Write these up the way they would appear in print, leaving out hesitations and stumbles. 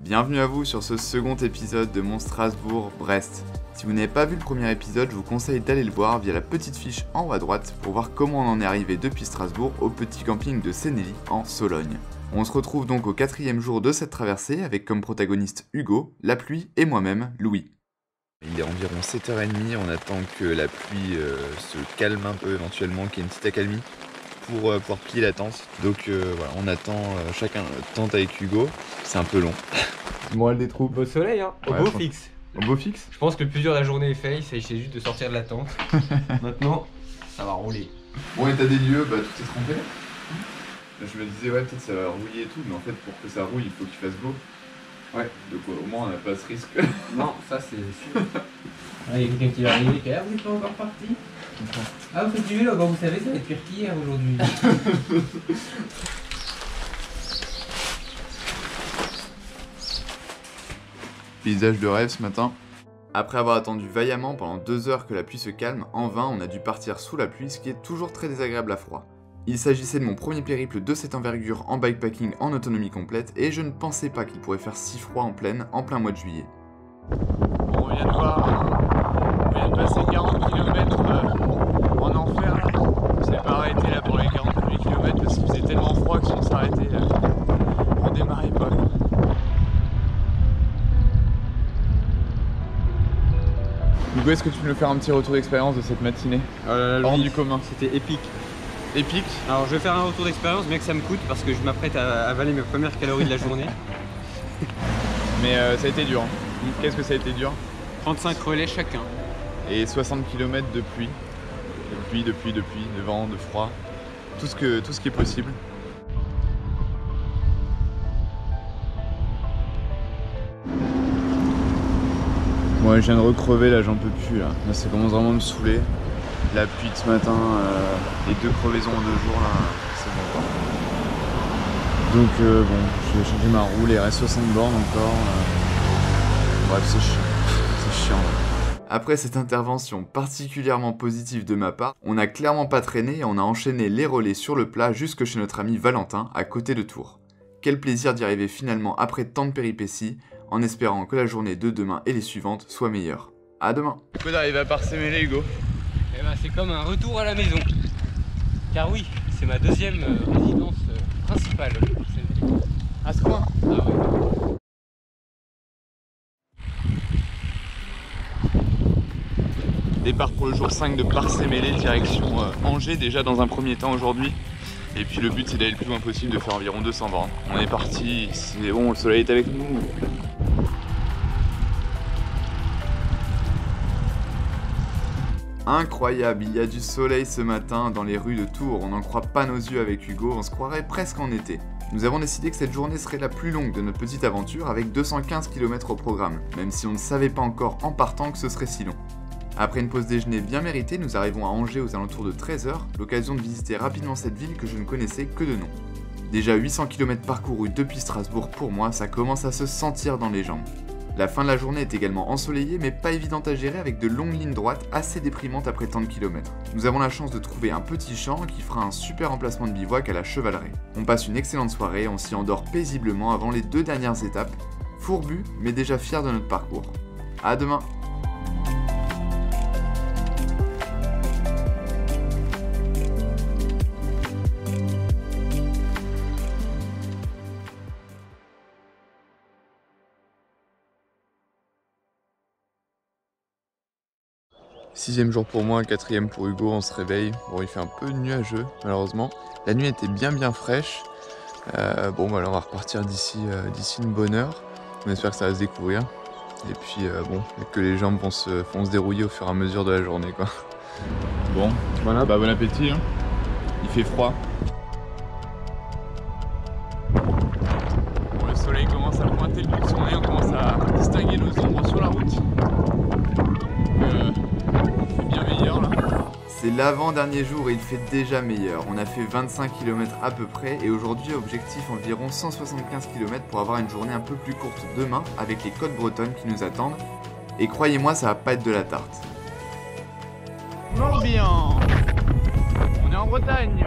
Bienvenue à vous sur ce second épisode de mon Strasbourg-Brest. Si vous n'avez pas vu le premier épisode, je vous conseille d'aller le voir via la petite fiche en haut à droite pour voir comment on en est arrivé depuis Strasbourg au petit camping de Sennely en Sologne. On se retrouve donc au 4e jour de cette traversée avec comme protagonistes Hugo, la pluie et moi-même, Louis. Il est environ 7h30, on attend que la pluie se calme un peu éventuellement, qu'il y ait une petite accalmie pour pouvoir plier la tente. Donc voilà, on attend chacun notre tente avec Hugo, c'est un peu long. Moral des troupes. Au soleil, hein, au beau fixe. Au beau fixe. Je pense que le plus dur de la journée est fait, il s'agissait juste de sortir de la tente. Maintenant, ça va rouler. Bon, état des lieux, tout est trempé. Je me disais, ouais, peut-être ça va rouiller et tout, mais en fait, pour que ça rouille, il faut qu'il fasse beau. Ouais, donc au moins on n'a pas ce risque. Non, ça c'est sûr. Ah, il y a quelqu'un qui va arriver, qui vous n'êtes pas encore parti. Ah, vous faites du vélo, vous savez, ça va être pire qu'hier aujourd'hui. Paysage de rêve ce matin. Après avoir attendu vaillamment pendant 2 heures que la pluie se calme, en vain on a dû partir sous la pluie, ce qui est toujours très désagréable à froid. Il s'agissait de mon premier périple de cette envergure en bikepacking en autonomie complète et je ne pensais pas qu'il pourrait faire si froid en plaine en plein mois de juillet. Bon, on vient de passer 40 km en enfer là. On s'est pas arrêté là pour les 48 km parce qu'il faisait tellement froid que si on s'arrêtait, on démarrait pas. Hugo, est-ce que tu peux nous faire un petit retour d'expérience de cette matinée hors du commun? C'était épique. Épique. Alors je vais faire un retour d'expérience, bien que ça me coûte parce que je m'apprête à avaler mes premières calories de la journée. Mais ça a été dur. Qu'est-ce que ça a été dur? 35 relais chacun. Et 60 km de pluie. De pluie, de vent, de froid. Tout ce qui est possible. Moi je viens de recrever là, j'en peux plus là. Là ça commence vraiment à me saouler. La pluie de ce matin, les 2 crevaisons en 2 jours là, c'est bon quoi. Donc bon, je vais changer ma roue, il reste 60 bornes encore. Bref, c'est chiant. C'est chiant. Après cette intervention particulièrement positive de ma part, on n'a clairement pas traîné et on a enchaîné les relais sur le plat jusque chez notre ami Valentin, à côté de Tours. Quel plaisir d'y arriver finalement après tant de péripéties, en espérant que la journée de demain et les suivantes soient meilleures. À demain. Du coup d'arriver à Parsemelé, Hugo. Eh ben, c'est comme un retour à la maison. Car oui, c'est ma deuxième résidence principale. À ce point. Ah ouais. Départ pour le jour 5 de Parsemelé, direction Angers déjà dans un premier temps aujourd'hui. Et puis le but c'est d'aller le plus loin possible, de faire environ 200 bornes. On est parti, c'est bon, le soleil est avec nous. Incroyable, il y a du soleil ce matin dans les rues de Tours, on n'en croit pas nos yeux avec Hugo, on se croirait presque en été. Nous avons décidé que cette journée serait la plus longue de notre petite aventure avec 215 km au programme, même si on ne savait pas encore en partant que ce serait si long. Après une pause déjeuner bien méritée, nous arrivons à Angers aux alentours de 13h, l'occasion de visiter rapidement cette ville que je ne connaissais que de nom. Déjà 800 km parcourus depuis Strasbourg pour moi, ça commence à se sentir dans les jambes. La fin de la journée est également ensoleillée mais pas évidente à gérer avec de longues lignes droites assez déprimantes après tant de kilomètres. Nous avons la chance de trouver un petit champ qui fera un super emplacement de bivouac à la Chevallerie. On passe une excellente soirée, on s'y endort paisiblement avant les 2 dernières étapes, fourbus mais déjà fiers de notre parcours. À demain. Sixième jour pour moi, 4e pour Hugo, on se réveille. Bon, il fait un peu nuageux malheureusement. La nuit était bien fraîche. Bon, bah, là, on va repartir d'ici une bonne heure. On espère que ça va se découvrir. Et puis bon, que les jambes vont se dérouiller au fur et à mesure de la journée quoi. Bon, voilà, bon appétit. Hein. Il fait froid. Bon, le soleil commence à pointer le bout de son nez, on commence à distinguer nos ombres sur la route. C'est bien meilleur là. C'est l'avant-dernier jour et il fait déjà meilleur. On a fait 25 km à peu près et aujourd'hui objectif environ 175 km pour avoir une journée un peu plus courte demain avec les côtes bretonnes qui nous attendent. Et croyez-moi, ça va pas être de la tarte. Morbihan. On est en Bretagne.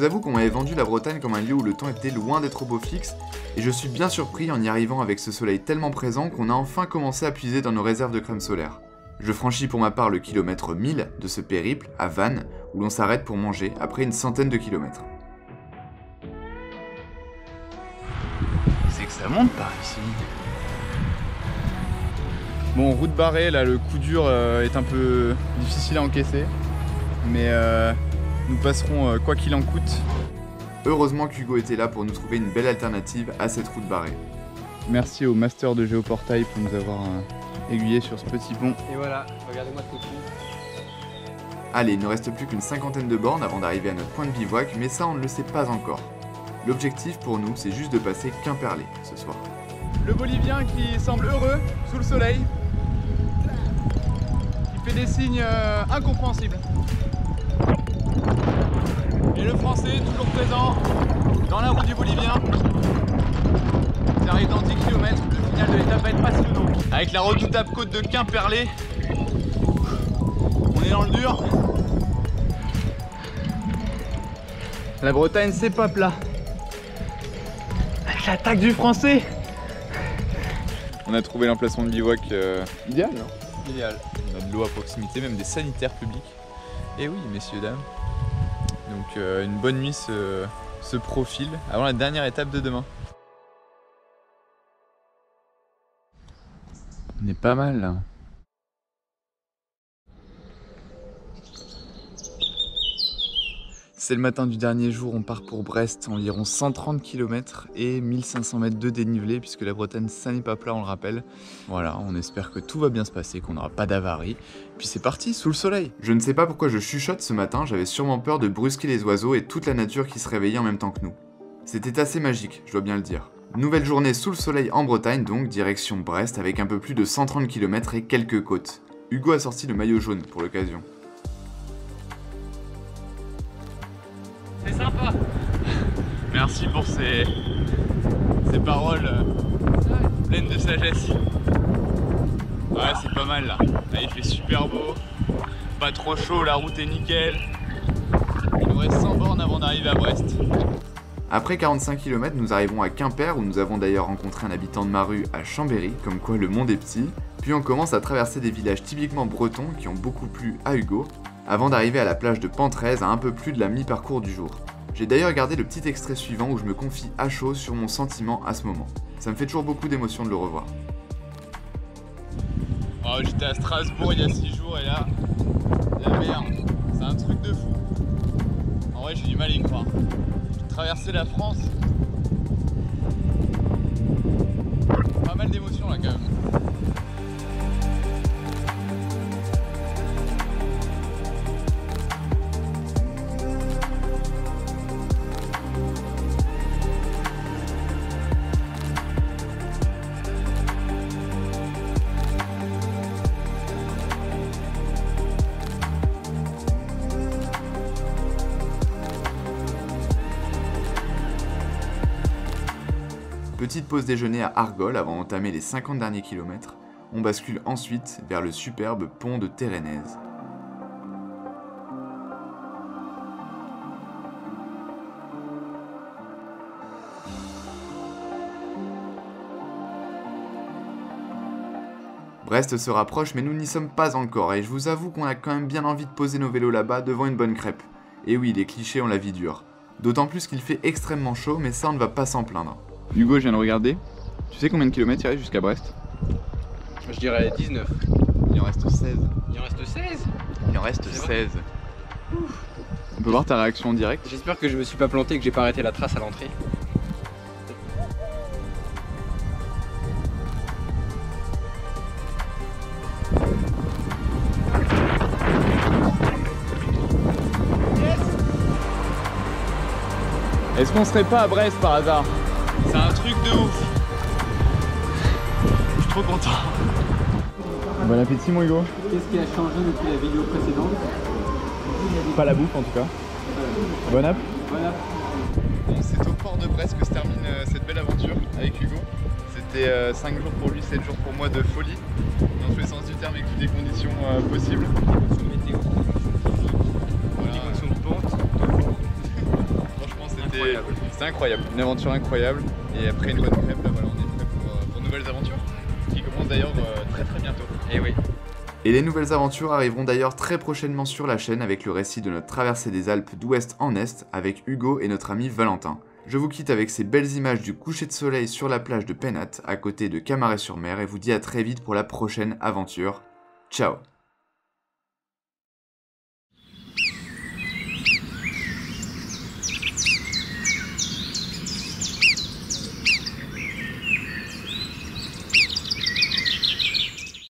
vous avoue qu'on m'avait vendu la Bretagne comme un lieu où le temps était loin d'être au beau fixe, et je suis bien surpris en y arrivant avec ce soleil tellement présent qu'on a enfin commencé à puiser dans nos réserves de crème solaire. Je franchis pour ma part le kilomètre 1000 de ce périple à Vannes, où l'on s'arrête pour manger après une centaine de kilomètres. C'est que ça monte par ici. Bon, route barrée, là le coup dur est un peu difficile à encaisser, mais nous passerons quoi qu'il en coûte. Heureusement qu'Hugo était là pour nous trouver une belle alternative à cette route barrée. Merci au master de Géoportail pour nous avoir aiguillé sur ce petit pont. Et voilà, regardez-moi ce coup. Allez, il ne reste plus qu'une cinquantaine de bornes avant d'arriver à notre point de bivouac, mais ça on ne le sait pas encore. L'objectif pour nous, c'est juste de passer Quimperlé ce soir. Le Bolivien qui semble heureux sous le soleil, qui fait des signes incompréhensibles. Et le Français toujours présent dans la route du Bolivien. Ça arrive dans 10 km, le final de l'étape va être passionnant. Avec la redoutable côte de Quimperlé, on est dans le dur. La Bretagne c'est pas plat. Avec l'attaque du Français. On a trouvé l'emplacement de bivouac idéal, non? Idéal. On a de l'eau à proximité, même des sanitaires publics. Et oui, messieurs, dames. Donc une bonne nuit se profile avant la dernière étape de demain. On est pas mal là. C'est le matin du dernier jour, on part pour Brest, environ 130 km et 1500 mètres de dénivelé puisque la Bretagne ça n'est pas plat, on le rappelle. Voilà, on espère que tout va bien se passer, qu'on n'aura pas d'avarie. Puis c'est parti, sous le soleil. Je ne sais pas pourquoi je chuchote ce matin, j'avais sûrement peur de brusquer les oiseaux et toute la nature qui se réveillait en même temps que nous. C'était assez magique, je dois bien le dire. Nouvelle journée sous le soleil en Bretagne donc, direction Brest avec un peu plus de 130 km et quelques côtes. Hugo a sorti le maillot jaune pour l'occasion. C'est sympa. Merci pour ces paroles pleines de sagesse. Ouais, c'est pas mal là. Là, il fait super beau, pas trop chaud, la route est nickel. Il nous reste 100 bornes avant d'arriver à Brest. Après 45 km, nous arrivons à Quimper où nous avons d'ailleurs rencontré un habitant de ma rue à Chambéry, comme quoi le monde est petit. Puis on commence à traverser des villages typiquement bretons qui ont beaucoup plu à Hugo, avant d'arriver à la plage de Pentrez à un peu plus de la mi-parcours du jour. J'ai d'ailleurs gardé le petit extrait suivant où je me confie à chaud sur mon sentiment à ce moment. Ça me fait toujours beaucoup d'émotion de le revoir. Oh, j'étais à Strasbourg il y a 6 jours et là, la mer, c'est un truc de fou. En vrai, j'ai du mal à y croire. J'ai traversé la France. Pas mal d'émotions là quand même. Petite pause déjeuner à Argol avant d'entamer les 50 derniers kilomètres. On bascule ensuite vers le superbe pont de Térénèse. Brest se rapproche mais nous n'y sommes pas encore et je vous avoue qu'on a quand même bien envie de poser nos vélos là-bas devant une bonne crêpe. Et oui, les clichés ont la vie dure. D'autant plus qu'il fait extrêmement chaud mais ça on ne va pas s'en plaindre. Hugo, je viens de regarder. Tu sais combien de kilomètres il reste jusqu'à Brest? Je dirais 19. Il en reste 16. Il en reste 16? Il en reste 16. On peut voir ta réaction en direct? J'espère que je me suis pas planté et que j'ai pas arrêté la trace à l'entrée. Est-ce qu'on serait pas à Brest par hasard? C'est un truc de ouf. Je suis trop content. Bon appétit mon Hugo. Qu'est-ce qui a changé depuis la vidéo précédente? Pas la bouffe en tout cas. Bon app. Voilà. Bon, c'est au port de Brest que se termine cette belle aventure avec Hugo. C'était 5 jours pour lui, 7 jours pour moi de folie. Dans tous les sens du terme avec toutes les conditions possibles. Météo. Voilà. Direction de pente. C'était incroyable, une aventure incroyable. Et après une bonne crêpe, là voilà, on est prêt pour de nouvelles aventures. Qui commencent d'ailleurs très bientôt. Et oui. Et les nouvelles aventures arriveront d'ailleurs très prochainement sur la chaîne avec le récit de notre traversée des Alpes d'ouest en est avec Hugo et notre ami Valentin. Je vous quitte avec ces belles images du coucher de soleil sur la plage de Penat à côté de Camaret-sur-Mer et vous dis à très vite pour la prochaine aventure. Ciao.